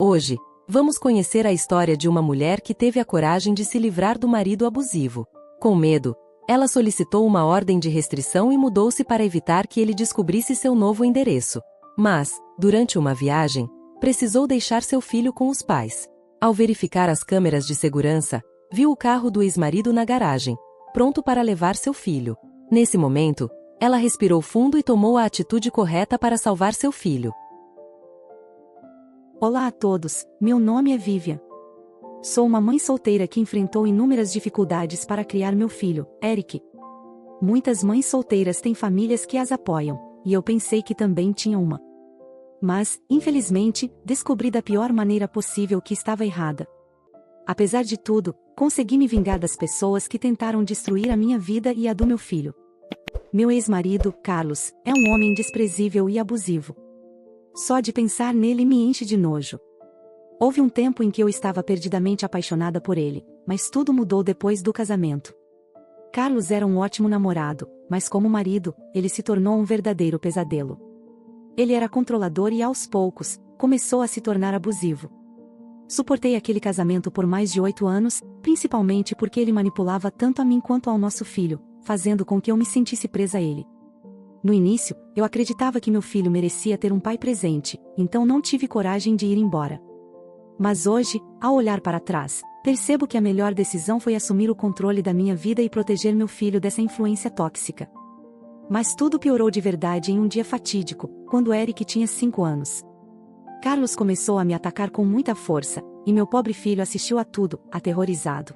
Hoje, vamos conhecer a história de uma mulher que teve a coragem de se livrar do marido abusivo. Com medo, ela solicitou uma ordem de restrição e mudou-se para evitar que ele descobrisse seu novo endereço. Mas, durante uma viagem, precisou deixar seu filho com os pais. Ao verificar as câmeras de segurança, viu o carro do ex-marido na garagem, pronto para levar seu filho. Nesse momento, ela respirou fundo e tomou a atitude correta para salvar seu filho. Olá a todos, meu nome é Vivian. Sou uma mãe solteira que enfrentou inúmeras dificuldades para criar meu filho, Eric. Muitas mães solteiras têm famílias que as apoiam, e eu pensei que também tinha uma. Mas, infelizmente, descobri da pior maneira possível que estava errada. Apesar de tudo, consegui me vingar das pessoas que tentaram destruir a minha vida e a do meu filho. Meu ex-marido, Carlos, é um homem desprezível e abusivo. Só de pensar nele me enche de nojo. Houve um tempo em que eu estava perdidamente apaixonada por ele, mas tudo mudou depois do casamento. Carlos era um ótimo namorado, mas como marido, ele se tornou um verdadeiro pesadelo. Ele era controlador e aos poucos, começou a se tornar abusivo. Suportei aquele casamento por mais de 8 anos, principalmente porque ele manipulava tanto a mim quanto ao nosso filho, fazendo com que eu me sentisse presa a ele. No início, eu acreditava que meu filho merecia ter um pai presente, então não tive coragem de ir embora. Mas hoje, ao olhar para trás, percebo que a melhor decisão foi assumir o controle da minha vida e proteger meu filho dessa influência tóxica. Mas tudo piorou de verdade em um dia fatídico, quando Eric tinha 5 anos. Carlos começou a me atacar com muita força, e meu pobre filho assistiu a tudo, aterrorizado.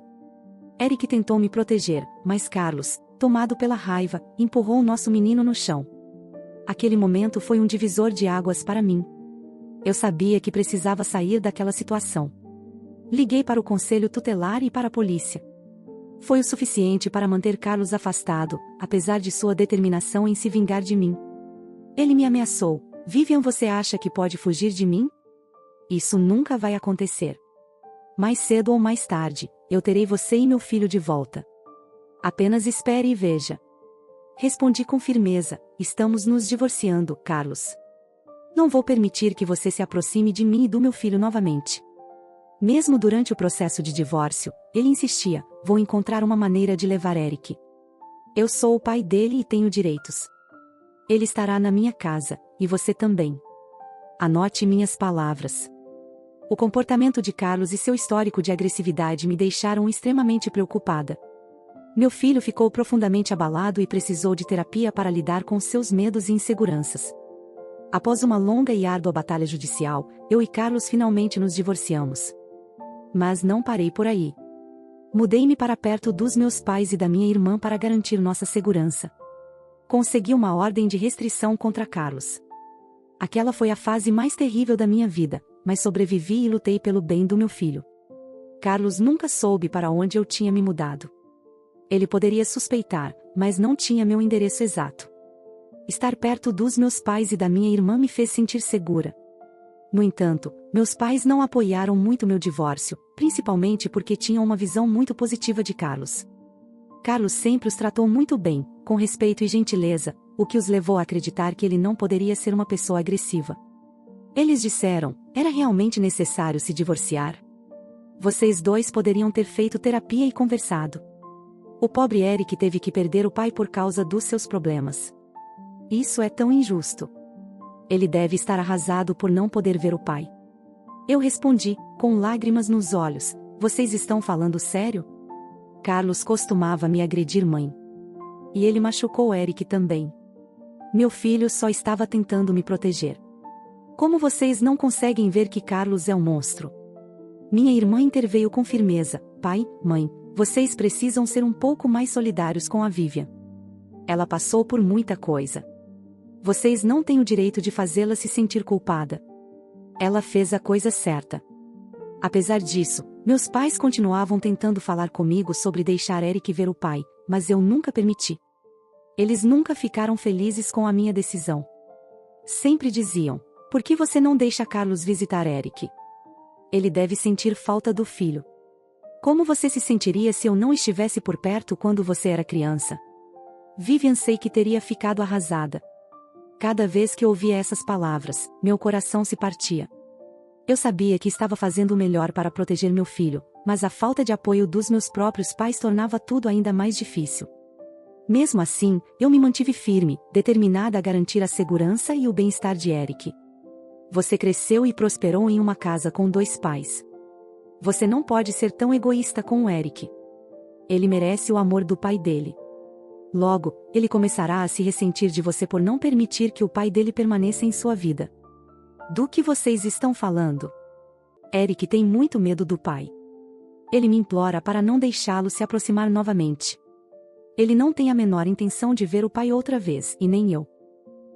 Eric tentou me proteger, mas Carlos, tomado pela raiva, empurrou o nosso menino no chão. Aquele momento foi um divisor de águas para mim. Eu sabia que precisava sair daquela situação. Liguei para o conselho tutelar e para a polícia. Foi o suficiente para manter Carlos afastado, apesar de sua determinação em se vingar de mim. Ele me ameaçou: Vivian, você acha que pode fugir de mim? Isso nunca vai acontecer. Mais cedo ou mais tarde, eu terei você e meu filho de volta. Apenas espere e veja. Respondi com firmeza: estamos nos divorciando, Carlos. Não vou permitir que você se aproxime de mim e do meu filho novamente. Mesmo durante o processo de divórcio, ele insistia: vou encontrar uma maneira de levar Eric. Eu sou o pai dele e tenho direitos. Ele estará na minha casa, e você também. Anote minhas palavras. O comportamento de Carlos e seu histórico de agressividade me deixaram extremamente preocupada. Meu filho ficou profundamente abalado e precisou de terapia para lidar com seus medos e inseguranças. Após uma longa e árdua batalha judicial, eu e Carlos finalmente nos divorciamos. Mas não parei por aí. Mudei-me para perto dos meus pais e da minha irmã para garantir nossa segurança. Consegui uma ordem de restrição contra Carlos. Aquela foi a fase mais terrível da minha vida, mas sobrevivi e lutei pelo bem do meu filho. Carlos nunca soube para onde eu tinha me mudado. Ele poderia suspeitar, mas não tinha meu endereço exato. Estar perto dos meus pais e da minha irmã me fez sentir segura. No entanto, meus pais não apoiaram muito meu divórcio, principalmente porque tinham uma visão muito positiva de Carlos. Carlos sempre os tratou muito bem, com respeito e gentileza, o que os levou a acreditar que ele não poderia ser uma pessoa agressiva. Eles disseram: era realmente necessário se divorciar? Vocês dois poderiam ter feito terapia e conversado. O pobre Eric teve que perder o pai por causa dos seus problemas. Isso é tão injusto. Ele deve estar arrasado por não poder ver o pai. Eu respondi, com lágrimas nos olhos: vocês estão falando sério? Carlos costumava me agredir, mãe. E ele machucou Eric também. Meu filho só estava tentando me proteger. Como vocês não conseguem ver que Carlos é um monstro? Minha irmã interveio com firmeza: pai, mãe, vocês precisam ser um pouco mais solidários com a Vivian. Ela passou por muita coisa. Vocês não têm o direito de fazê-la se sentir culpada. Ela fez a coisa certa. Apesar disso, meus pais continuavam tentando falar comigo sobre deixar Eric ver o pai, mas eu nunca permiti. Eles nunca ficaram felizes com a minha decisão. Sempre diziam: por que você não deixa Carlos visitar Eric? Ele deve sentir falta do filho. Como você se sentiria se eu não estivesse por perto quando você era criança? Vivian, sei que teria ficado arrasada. Cada vez que ouvia essas palavras, meu coração se partia. Eu sabia que estava fazendo o melhor para proteger meu filho, mas a falta de apoio dos meus próprios pais tornava tudo ainda mais difícil. Mesmo assim, eu me mantive firme, determinada a garantir a segurança e o bem-estar de Eric. Você cresceu e prosperou em uma casa com 2 pais. Você não pode ser tão egoísta com o Eric. Ele merece o amor do pai dele. Logo, ele começará a se ressentir de você por não permitir que o pai dele permaneça em sua vida. Do que vocês estão falando? Eric tem muito medo do pai. Ele me implora para não deixá-lo se aproximar novamente. Ele não tem a menor intenção de ver o pai outra vez, e nem eu.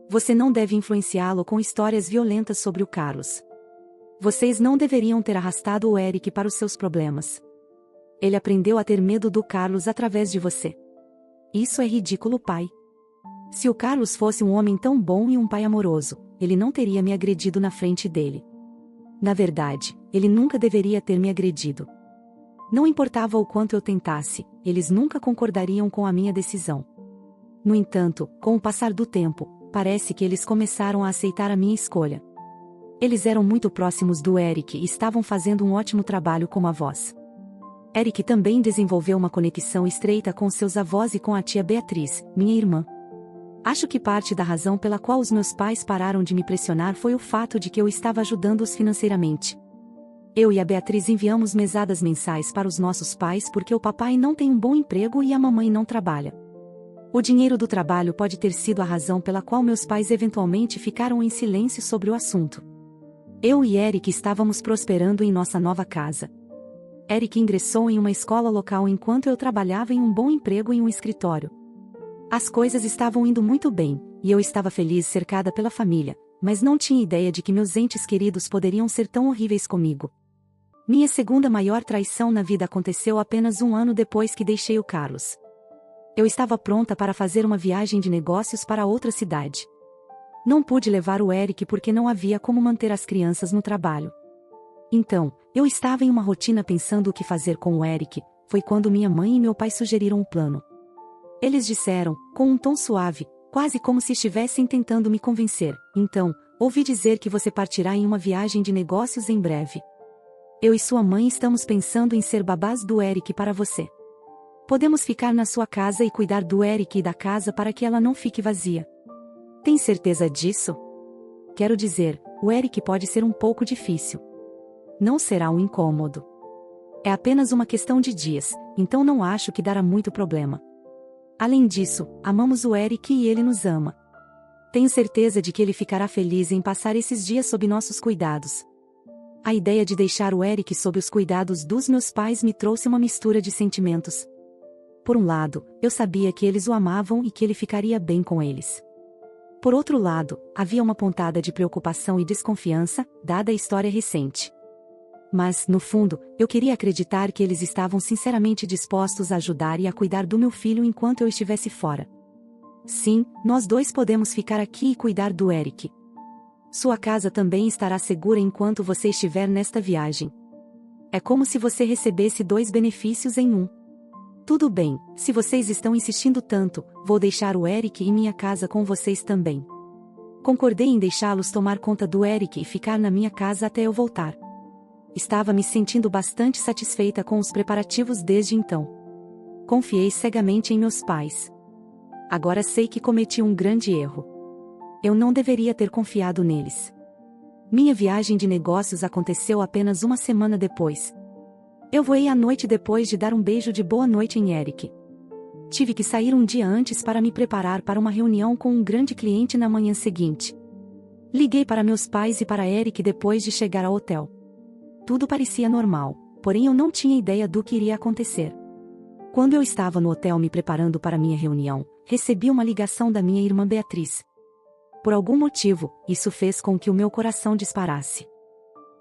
Você não deve influenciá-lo com histórias violentas sobre o Carlos. Vocês não deveriam ter arrastado o Eric para os seus problemas. Ele aprendeu a ter medo do Carlos através de você. Isso é ridículo, pai. Se o Carlos fosse um homem tão bom e um pai amoroso, ele não teria me agredido na frente dele. Na verdade, ele nunca deveria ter me agredido. Não importava o quanto eu tentasse, eles nunca concordariam com a minha decisão. No entanto, com o passar do tempo, parece que eles começaram a aceitar a minha escolha. Eles eram muito próximos do Eric e estavam fazendo um ótimo trabalho como avós. Eric também desenvolveu uma conexão estreita com seus avós e com a tia Beatriz, minha irmã. Acho que parte da razão pela qual os meus pais pararam de me pressionar foi o fato de que eu estava ajudando-os financeiramente. Eu e a Beatriz enviamos mesadas mensais para os nossos pais porque o papai não tem um bom emprego e a mamãe não trabalha. O dinheiro do trabalho pode ter sido a razão pela qual meus pais eventualmente ficaram em silêncio sobre o assunto. Eu e Eric estávamos prosperando em nossa nova casa. Eric ingressou em uma escola local enquanto eu trabalhava em um bom emprego em um escritório. As coisas estavam indo muito bem, e eu estava feliz cercada pela família, mas não tinha ideia de que meus entes queridos poderiam ser tão horríveis comigo. Minha segunda maior traição na vida aconteceu apenas 1 ano depois que deixei o Carlos. Eu estava pronta para fazer uma viagem de negócios para outra cidade. Não pude levar o Eric porque não havia como manter as crianças no trabalho. Então, eu estava em uma rotina pensando o que fazer com o Eric. Foi quando minha mãe e meu pai sugeriram um plano. Eles disseram, com um tom suave, quase como se estivessem tentando me convencer: então, ouvi dizer que você partirá em uma viagem de negócios em breve. Eu e sua mãe estamos pensando em ser babás do Eric para você. Podemos ficar na sua casa e cuidar do Eric e da casa para que ela não fique vazia. Tem certeza disso? Quero dizer, o Eric pode ser um pouco difícil. Não será um incômodo. É apenas uma questão de dias, então não acho que dará muito problema. Além disso, amamos o Eric e ele nos ama. Tenho certeza de que ele ficará feliz em passar esses dias sob nossos cuidados. A ideia de deixar o Eric sob os cuidados dos meus pais me trouxe uma mistura de sentimentos. Por um lado, eu sabia que eles o amavam e que ele ficaria bem com eles. Por outro lado, havia uma pontada de preocupação e desconfiança, dada a história recente. Mas, no fundo, eu queria acreditar que eles estavam sinceramente dispostos a ajudar e a cuidar do meu filho enquanto eu estivesse fora. Sim, nós 2 podemos ficar aqui e cuidar do Eric. Sua casa também estará segura enquanto você estiver nesta viagem. É como se você recebesse 2 benefícios em um. Tudo bem, se vocês estão insistindo tanto, vou deixar o Eric em minha casa com vocês também. Concordei em deixá-los tomar conta do Eric e ficar na minha casa até eu voltar. Estava me sentindo bastante satisfeita com os preparativos desde então. Confiei cegamente em meus pais. Agora sei que cometi um grande erro. Eu não deveria ter confiado neles. Minha viagem de negócios aconteceu apenas 1 semana depois. Eu voei à noite depois de dar um beijo de boa noite em Eric. Tive que sair um dia antes para me preparar para uma reunião com um grande cliente na manhã seguinte. Liguei para meus pais e para Eric depois de chegar ao hotel. Tudo parecia normal, porém eu não tinha ideia do que iria acontecer. Quando eu estava no hotel me preparando para minha reunião, recebi uma ligação da minha irmã Beatriz. Por algum motivo, isso fez com que o meu coração disparasse.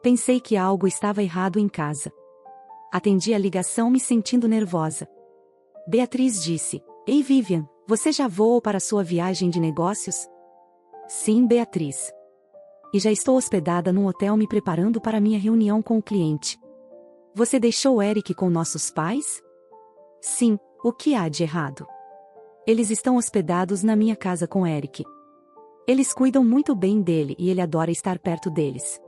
Pensei que algo estava errado em casa. Atendi a ligação me sentindo nervosa. Beatriz disse: "Ei Vivian, você já voou para sua viagem de negócios?" "Sim, Beatriz. E já estou hospedada num hotel me preparando para minha reunião com o cliente." "Você deixou o Eric com nossos pais?" "Sim, o que há de errado? Eles estão hospedados na minha casa com Eric. Eles cuidam muito bem dele e ele adora estar perto deles."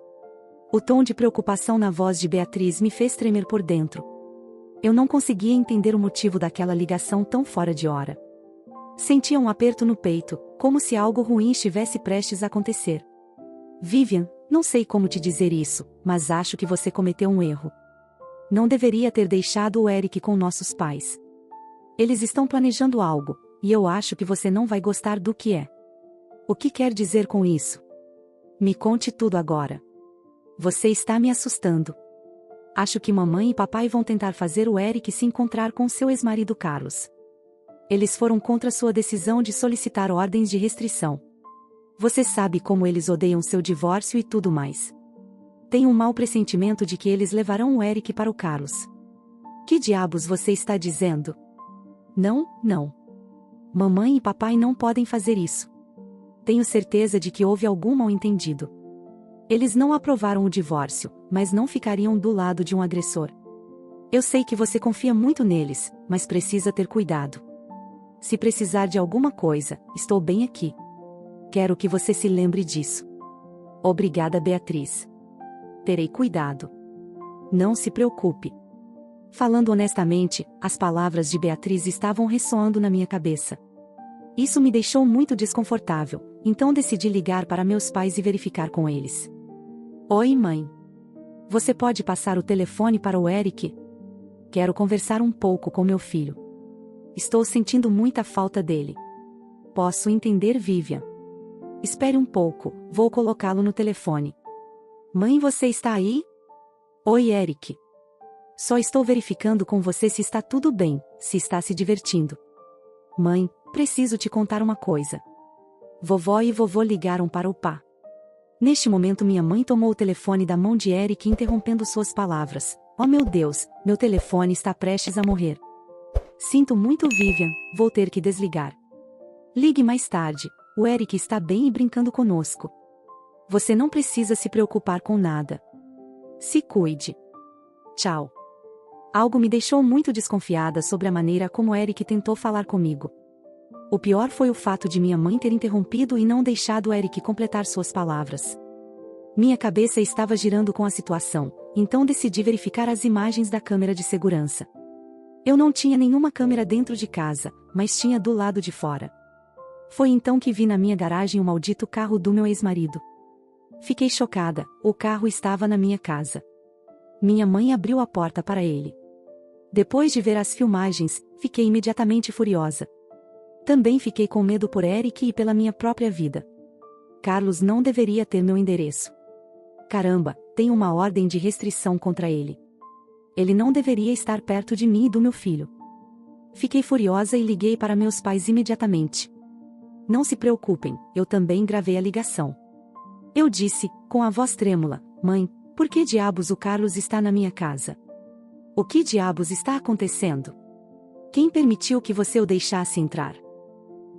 O tom de preocupação na voz de Beatriz me fez tremer por dentro. Eu não conseguia entender o motivo daquela ligação tão fora de hora. Sentia um aperto no peito, como se algo ruim estivesse prestes a acontecer. Vivian, não sei como te dizer isso, mas acho que você cometeu um erro. Não deveria ter deixado o Eric com nossos pais. Eles estão planejando algo, e eu acho que você não vai gostar do que é. O que quer dizer com isso? Me conte tudo agora. Você está me assustando. Acho que mamãe e papai vão tentar fazer o Eric se encontrar com seu ex-marido Carlos. Eles foram contra sua decisão de solicitar ordens de restrição. Você sabe como eles odeiam seu divórcio e tudo mais. Tenho um mau pressentimento de que eles levarão o Eric para o Carlos. Que diabos você está dizendo? Não, não. Mamãe e papai não podem fazer isso. Tenho certeza de que houve algum mal-entendido. Eles não aprovaram o divórcio, mas não ficariam do lado de um agressor. Eu sei que você confia muito neles, mas precisa ter cuidado. Se precisar de alguma coisa, estou bem aqui. Quero que você se lembre disso. Obrigada, Beatriz. Terei cuidado. Não se preocupe. Falando honestamente, as palavras de Beatriz estavam ressoando na minha cabeça. Isso me deixou muito desconfortável, então decidi ligar para meus pais e verificar com eles. Oi, mãe. Você pode passar o telefone para o Eric? Quero conversar um pouco com meu filho. Estou sentindo muita falta dele. Posso entender, Vivian. Espere um pouco, vou colocá-lo no telefone. Mãe, você está aí? Oi, Eric. Só estou verificando com você se está tudo bem, se está se divertindo. Mãe, preciso te contar uma coisa. Vovó e vovô ligaram para o pá. Neste momento minha mãe tomou o telefone da mão de Eric interrompendo suas palavras. Oh meu Deus, meu telefone está prestes a morrer. Sinto muito, Vivian, vou ter que desligar. Ligue mais tarde, o Eric está bem e brincando conosco. Você não precisa se preocupar com nada. Se cuide. Tchau. Algo me deixou muito desconfiada sobre a maneira como Eric tentou falar comigo. O pior foi o fato de minha mãe ter interrompido e não deixado Eric completar suas palavras. Minha cabeça estava girando com a situação, então decidi verificar as imagens da câmera de segurança. Eu não tinha nenhuma câmera dentro de casa, mas tinha do lado de fora. Foi então que vi na minha garagem o maldito carro do meu ex-marido. Fiquei chocada, o carro estava na minha casa. Minha mãe abriu a porta para ele. Depois de ver as filmagens, fiquei imediatamente furiosa. Também fiquei com medo por Eric e pela minha própria vida. Carlos não deveria ter meu endereço. Caramba, tenho uma ordem de restrição contra ele. Ele não deveria estar perto de mim e do meu filho. Fiquei furiosa e liguei para meus pais imediatamente. Não se preocupem, eu também gravei a ligação. Eu disse, com a voz trêmula, mãe, por que diabos o Carlos está na minha casa? O que diabos está acontecendo? Quem permitiu que você o deixasse entrar?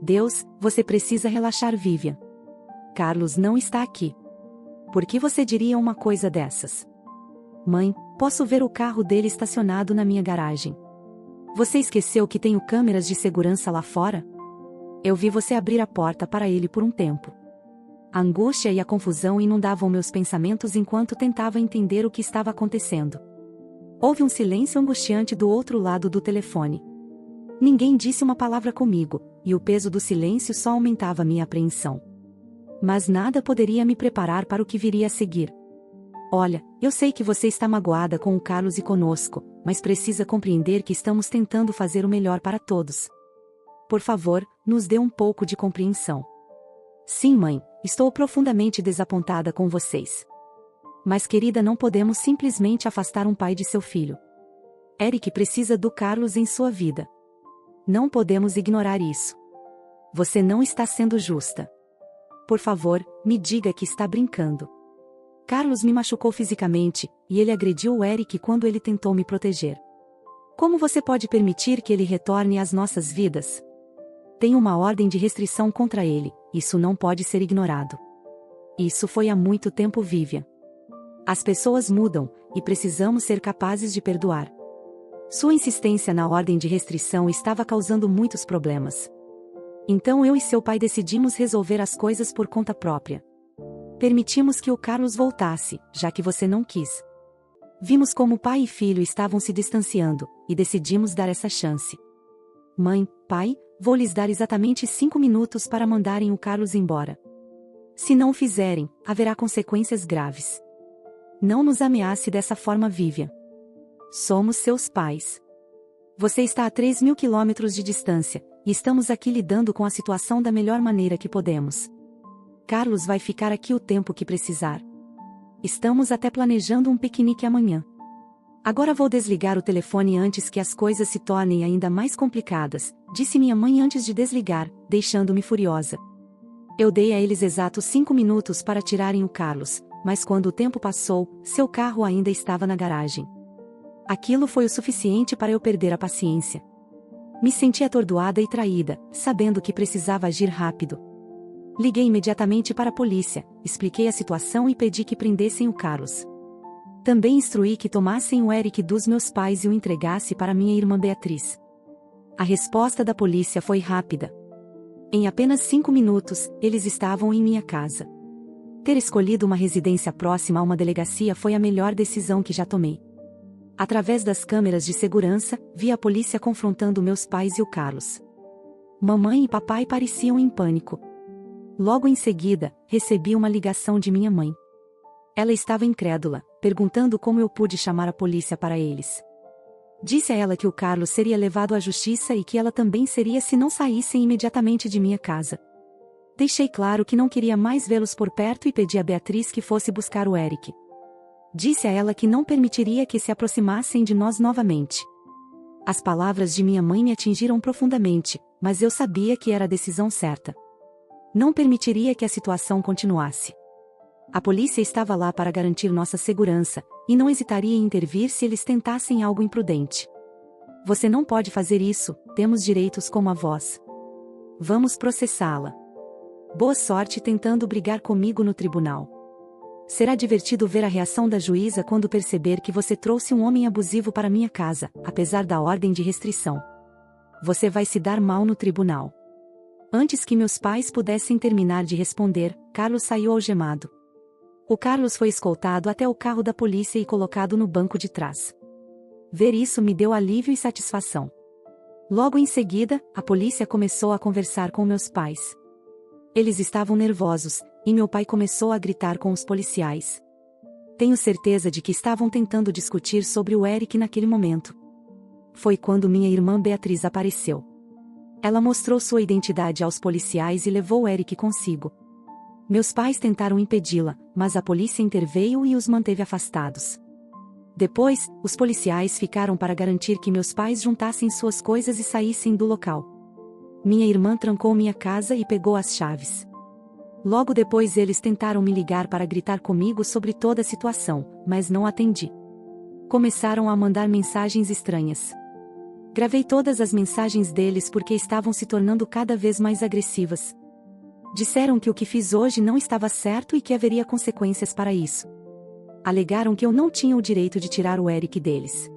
Deus, você precisa relaxar, Vivian. Carlos não está aqui. Por que você diria uma coisa dessas? Mãe, posso ver o carro dele estacionado na minha garagem. Você esqueceu que tenho câmeras de segurança lá fora? Eu vi você abrir a porta para ele por um tempo. A angústia e a confusão inundavam meus pensamentos enquanto tentava entender o que estava acontecendo. Houve um silêncio angustiante do outro lado do telefone. Ninguém disse uma palavra comigo, e o peso do silêncio só aumentava minha apreensão. Mas nada poderia me preparar para o que viria a seguir. Olha, eu sei que você está magoada com o Carlos e conosco, mas precisa compreender que estamos tentando fazer o melhor para todos. Por favor, nos dê um pouco de compreensão. Sim, mãe, estou profundamente desapontada com vocês. Mas querida, não podemos simplesmente afastar um pai de seu filho. Eric precisa do Carlos em sua vida. Não podemos ignorar isso. Você não está sendo justa. Por favor, me diga que está brincando. Carlos me machucou fisicamente, e ele agrediu o Eric quando ele tentou me proteger. Como você pode permitir que ele retorne às nossas vidas? Tenho uma ordem de restrição contra ele, isso não pode ser ignorado. Isso foi há muito tempo, Vivian. As pessoas mudam, e precisamos ser capazes de perdoar. Sua insistência na ordem de restrição estava causando muitos problemas. Então eu e seu pai decidimos resolver as coisas por conta própria. Permitimos que o Carlos voltasse, já que você não quis. Vimos como pai e filho estavam se distanciando, e decidimos dar essa chance. Mãe, pai, vou lhes dar exatamente 5 minutos para mandarem o Carlos embora. Se não o fizerem, haverá consequências graves. Não nos ameace dessa forma, Vivian. Somos seus pais. Você está a 3.000 quilômetros de distância, e estamos aqui lidando com a situação da melhor maneira que podemos. Carlos vai ficar aqui o tempo que precisar. Estamos até planejando um piquenique amanhã. Agora vou desligar o telefone antes que as coisas se tornem ainda mais complicadas, disse minha mãe antes de desligar, deixando-me furiosa. Eu dei a eles exatos 5 minutos para tirarem o Carlos, mas quando o tempo passou, seu carro ainda estava na garagem. Aquilo foi o suficiente para eu perder a paciência. Me senti atordoada e traída, sabendo que precisava agir rápido. Liguei imediatamente para a polícia, expliquei a situação e pedi que prendessem o Carlos. Também instruí que tomassem o Eric dos meus pais e o entregasse para minha irmã Beatriz. A resposta da polícia foi rápida. Em apenas 5 minutos, eles estavam em minha casa. Ter escolhido uma residência próxima a uma delegacia foi a melhor decisão que já tomei. Através das câmeras de segurança, vi a polícia confrontando meus pais e o Carlos. Mamãe e papai pareciam em pânico. Logo em seguida, recebi uma ligação de minha mãe. Ela estava incrédula, perguntando como eu pude chamar a polícia para eles. Disse a ela que o Carlos seria levado à justiça e que ela também seria se não saíssem imediatamente de minha casa. Deixei claro que não queria mais vê-los por perto e pedi a Beatriz que fosse buscar o Eric. Disse a ela que não permitiria que se aproximassem de nós novamente. As palavras de minha mãe me atingiram profundamente, mas eu sabia que era a decisão certa. Não permitiria que a situação continuasse. A polícia estava lá para garantir nossa segurança, e não hesitaria em intervir se eles tentassem algo imprudente. Você não pode fazer isso, temos direitos como avós. Vamos processá-la. Boa sorte tentando brigar comigo no tribunal. Será divertido ver a reação da juíza quando perceber que você trouxe um homem abusivo para minha casa, apesar da ordem de restrição. Você vai se dar mal no tribunal. Antes que meus pais pudessem terminar de responder, Carlos saiu algemado. O Carlos foi escoltado até o carro da polícia e colocado no banco de trás. Ver isso me deu alívio e satisfação. Logo em seguida, a polícia começou a conversar com meus pais. Eles estavam nervosos, e meu pai começou a gritar com os policiais. Tenho certeza de que estavam tentando discutir sobre o Eric naquele momento. Foi quando minha irmã Beatriz apareceu. Ela mostrou sua identidade aos policiais e levou o Eric consigo. Meus pais tentaram impedi-la, mas a polícia interveio e os manteve afastados. Depois, os policiais ficaram para garantir que meus pais juntassem suas coisas e saíssem do local. Minha irmã trancou minha casa e pegou as chaves. Logo depois eles tentaram me ligar para gritar comigo sobre toda a situação, mas não atendi. Começaram a mandar mensagens estranhas. Gravei todas as mensagens deles porque estavam se tornando cada vez mais agressivas. Disseram que o que fiz hoje não estava certo e que haveria consequências para isso. Alegaram que eu não tinha o direito de tirar o Eric deles.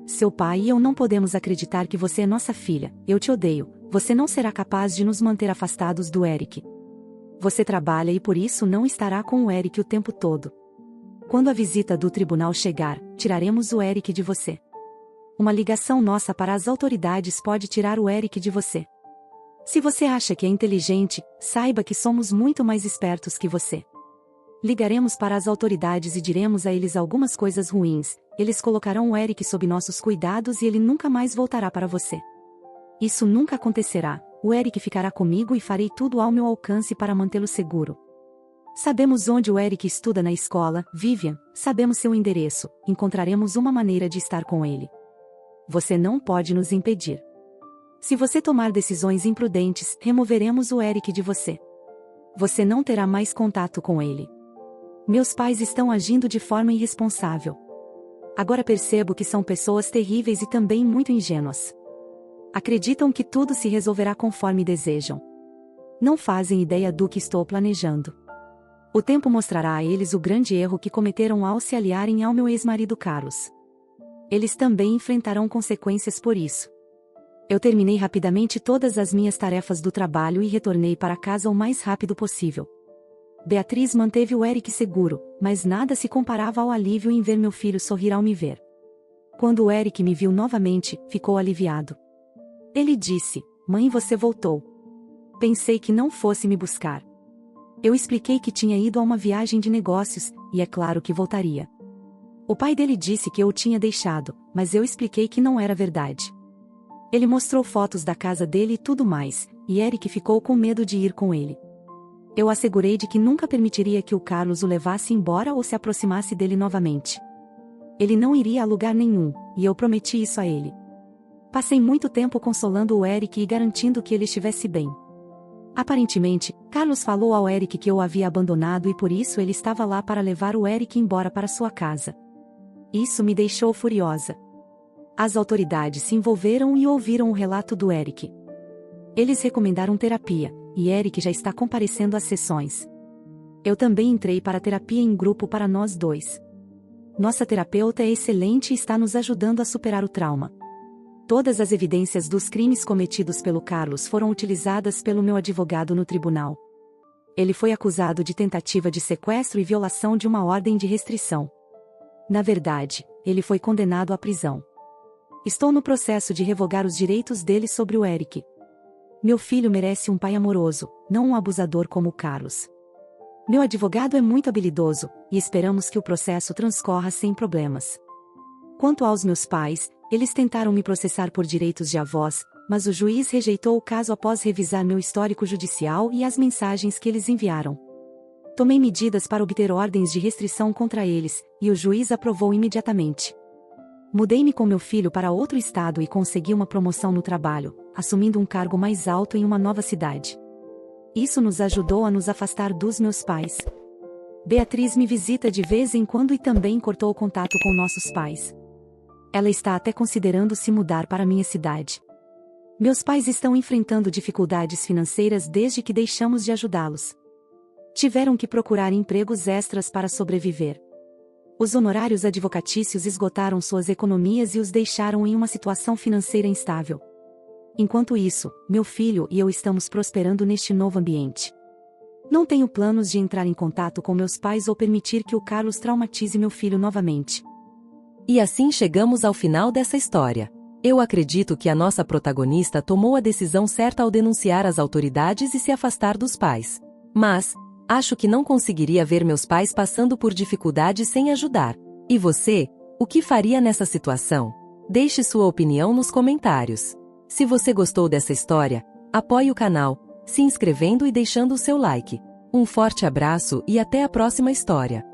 Seu pai e eu não podemos acreditar que você é nossa filha, eu te odeio, você não será capaz de nos manter afastados do Eric. Você trabalha e por isso não estará com o Eric o tempo todo. Quando a visita do tribunal chegar, tiraremos o Eric de você. Uma ligação nossa para as autoridades pode tirar o Eric de você. Se você acha que é inteligente, saiba que somos muito mais espertos que você. Ligaremos para as autoridades e diremos a eles algumas coisas ruins, eles colocarão o Eric sob nossos cuidados e ele nunca mais voltará para você. Isso nunca acontecerá, o Eric ficará comigo e farei tudo ao meu alcance para mantê-lo seguro. Sabemos onde o Eric estuda na escola, Vivian, sabemos seu endereço, encontraremos uma maneira de estar com ele. Você não pode nos impedir. Se você tomar decisões imprudentes, removeremos o Eric de você. Você não terá mais contato com ele. Meus pais estão agindo de forma irresponsável. Agora percebo que são pessoas terríveis e também muito ingênuas. Acreditam que tudo se resolverá conforme desejam. Não fazem ideia do que estou planejando. O tempo mostrará a eles o grande erro que cometeram ao se aliarem ao meu ex-marido Carlos. Eles também enfrentarão consequências por isso. Eu terminei rapidamente todas as minhas tarefas do trabalho e retornei para casa o mais rápido possível. Beatriz manteve o Eric seguro, mas nada se comparava ao alívio em ver meu filho sorrir ao me ver. Quando o Eric me viu novamente, ficou aliviado. Ele disse: "Mãe, você voltou. Pensei que não fosse me buscar." Eu expliquei que tinha ido a uma viagem de negócios, e é claro que voltaria. O pai dele disse que eu o tinha deixado, mas eu expliquei que não era verdade. Ele mostrou fotos da casa dele e tudo mais, e Eric ficou com medo de ir com ele. Eu assegurei de que nunca permitiria que o Carlos o levasse embora ou se aproximasse dele novamente. Ele não iria a lugar nenhum, e eu prometi isso a ele. Passei muito tempo consolando o Eric e garantindo que ele estivesse bem. Aparentemente, Carlos falou ao Eric que eu o havia abandonado e por isso ele estava lá para levar o Eric embora para sua casa. Isso me deixou furiosa. As autoridades se envolveram e ouviram o relato do Eric. Eles recomendaram terapia, e Eric já está comparecendo às sessões. Eu também entrei para terapia em grupo para nós dois. Nossa terapeuta é excelente e está nos ajudando a superar o trauma. Todas as evidências dos crimes cometidos pelo Carlos foram utilizadas pelo meu advogado no tribunal. Ele foi acusado de tentativa de sequestro e violação de uma ordem de restrição. Na verdade, ele foi condenado à prisão. Estou no processo de revogar os direitos dele sobre o Eric. Meu filho merece um pai amoroso, não um abusador como o Carlos. Meu advogado é muito habilidoso, e esperamos que o processo transcorra sem problemas. Quanto aos meus pais, eles tentaram me processar por direitos de avós, mas o juiz rejeitou o caso após revisar meu histórico judicial e as mensagens que eles enviaram. Tomei medidas para obter ordens de restrição contra eles, e o juiz aprovou imediatamente. Mudei-me com meu filho para outro estado e consegui uma promoção no trabalho, assumindo um cargo mais alto em uma nova cidade. Isso nos ajudou a nos afastar dos meus pais. Beatriz me visita de vez em quando e também cortou o contato com nossos pais. Ela está até considerando se mudar para minha cidade. Meus pais estão enfrentando dificuldades financeiras desde que deixamos de ajudá-los. Tiveram que procurar empregos extras para sobreviver. Os honorários advocatícios esgotaram suas economias e os deixaram em uma situação financeira instável. Enquanto isso, meu filho e eu estamos prosperando neste novo ambiente. Não tenho planos de entrar em contato com meus pais ou permitir que o Carlos traumatize meu filho novamente. E assim chegamos ao final dessa história. Eu acredito que a nossa protagonista tomou a decisão certa ao denunciar as autoridades e se afastar dos pais. Mas acho que não conseguiria ver meus pais passando por dificuldades sem ajudar. E você? O que faria nessa situação? Deixe sua opinião nos comentários. Se você gostou dessa história, apoie o canal, se inscrevendo e deixando o seu like. Um forte abraço e até a próxima história.